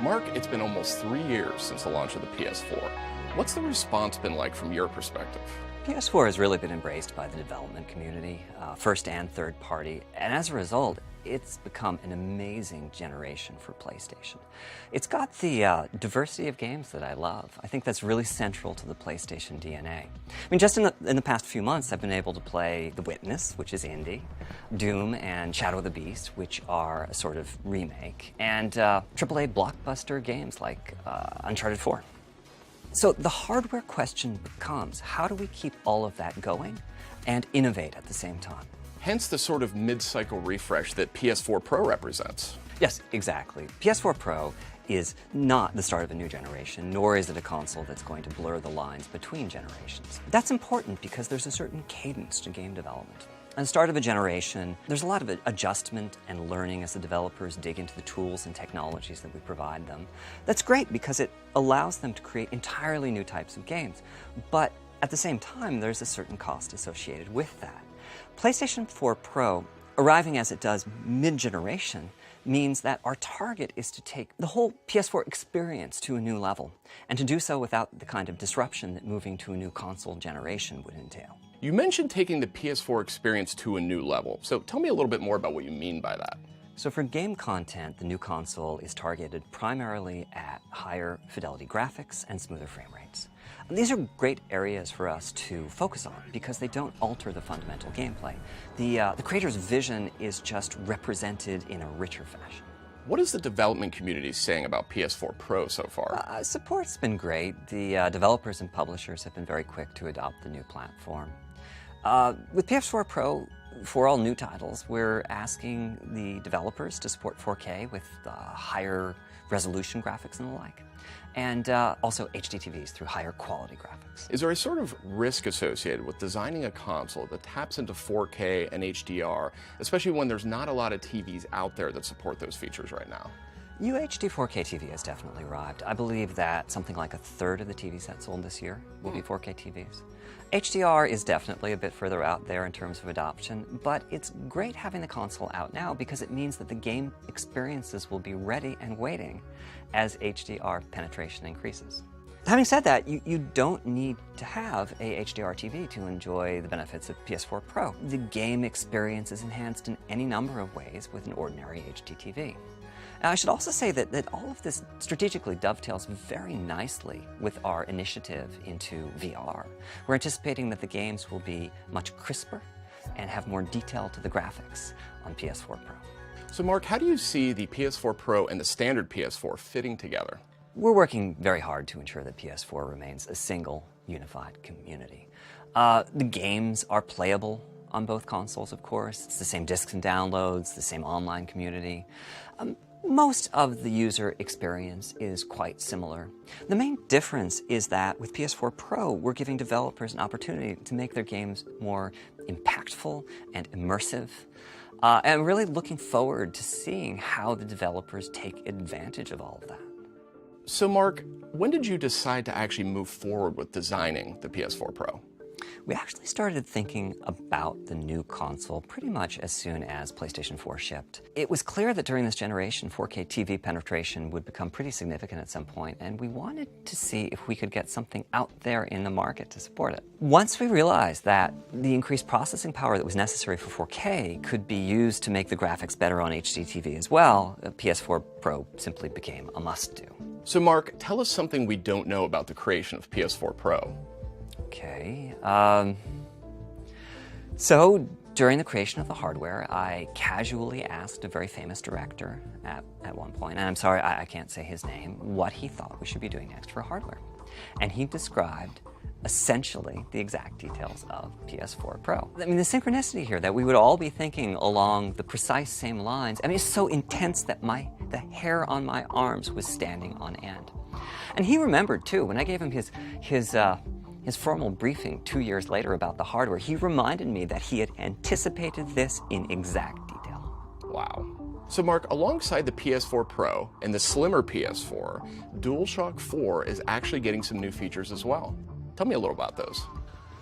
Mark, it's been almost 3 years since the launch of the PS4. What's the response been like from your perspective? PS4 has really been embraced by the development community, first and third party, and as a result, it's become an amazing generation for PlayStation. It's got the diversity of games that I love. I think that's really central to the PlayStation DNA. I mean, just in the past few months, I've been able to play The Witness, which is indie, Doom and Shadow of the Beast, which are a sort of remake, and AAA blockbuster games like Uncharted 4. So the hardware question becomes, how do we keep all of that going and innovate at the same time? Hence the sort of mid-cycle refresh that PS4 Pro represents. Yes, exactly. PS4 Pro is not the start of a new generation, nor is it a console that's going to blur the lines between generations. That's important because there's a certain cadence to game development. At the start of a generation, there's a lot of adjustment and learning as the developers dig into the tools and technologies that we provide them. That's great because it allows them to create entirely new types of games. But at the same time, there's a certain cost associated with that. PlayStation 4 Pro, arriving as it does mid-generation, means that our target is to take the whole PS4 experience to a new level, and to do so without the kind of disruption that moving to a new console generation would entail. You mentioned taking the PS4 experience to a new level, so tell me a little bit more about what you mean by that. So for game content, the new console is targeted primarily at higher fidelity graphics and smoother frame rates. And these are great areas for us to focus on because they don't alter the fundamental gameplay. The creator's vision is just represented in a richer fashion. What is the development community saying about PS4 Pro so far? Support's been great. The developers and publishers have been very quick to adopt the new platform. With PS4 Pro, for all new titles, we're asking the developers to support 4K with higher resolution graphics and the like, and also HD TVs through higher quality graphics. Is there a sort of risk associated with designing a console that taps into 4K and HDR, especially when there's not a lot of TVs out there that support those features right now? UHD 4K TV has definitely arrived. I believe that something like a third of the TV sets sold this year will be 4K TVs. HDR is definitely a bit further out there in terms of adoption, but it's great having the console out now because it means that the game experiences will be ready and waiting as HDR penetration increases. Having said that, you don't need to have a HDR TV to enjoy the benefits of PS4 Pro. The game experience is enhanced in any number of ways with an ordinary HD TV. Now, I should also say that all of this strategically dovetails very nicely with our initiative into VR. We're anticipating that the games will be much crisper and have more detail to the graphics on PS4 Pro. So Mark, how do you see the PS4 Pro and the standard PS4 fitting together? We're working very hard to ensure that PS4 remains a single, unified community. The games are playable on both consoles, of course. It's the same discs and downloads, the same online community. Most of the user experience is quite similar. The main difference is that with PS4 Pro, we're giving developers an opportunity to make their games more impactful and immersive. And I'm really looking forward to seeing how the developers take advantage of all of that. So Mark, when did you decide to actually move forward with designing the PS4 Pro? We actually started thinking about the new console pretty much as soon as PlayStation 4 shipped. It was clear that during this generation, 4K TV penetration would become pretty significant at some point, and we wanted to see if we could get something out there in the market to support it. Once we realized that the increased processing power that was necessary for 4K could be used to make the graphics better on HD TV as well, PS4 Pro simply became a must-do. So Mark, tell us something we don't know about the creation of PS4 Pro. Okay, so during the creation of the hardware, I casually asked a very famous director at one point, and I'm sorry, I can't say his name, what he thought we should be doing next for hardware. And he described essentially the exact details of PS4 Pro. I mean, the synchronicity here, that we would all be thinking along the precise same lines, I mean, it's so intense that the hair on my arms was standing on end. And he remembered too, when I gave him his formal briefing 2 years later about the hardware, he reminded me that he had anticipated this in exact detail. Wow. So Mark, alongside the PS4 Pro and the slimmer PS4, DualShock 4 is actually getting some new features as well. Tell me a little about those.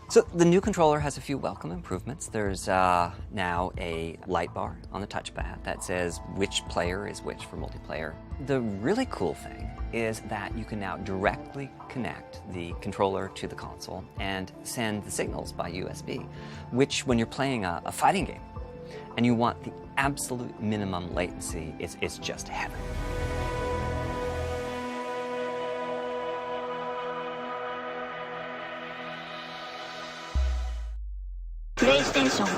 So the new controller has a few welcome improvements. There's now a light bar on the touchpad that says which player is which for multiplayer. The really cool thing is that you can now directly connect the controller to the console and send the signals by USB, which when you're playing a fighting game and you want the absolute minimum latency, it's just heaven. PlayStation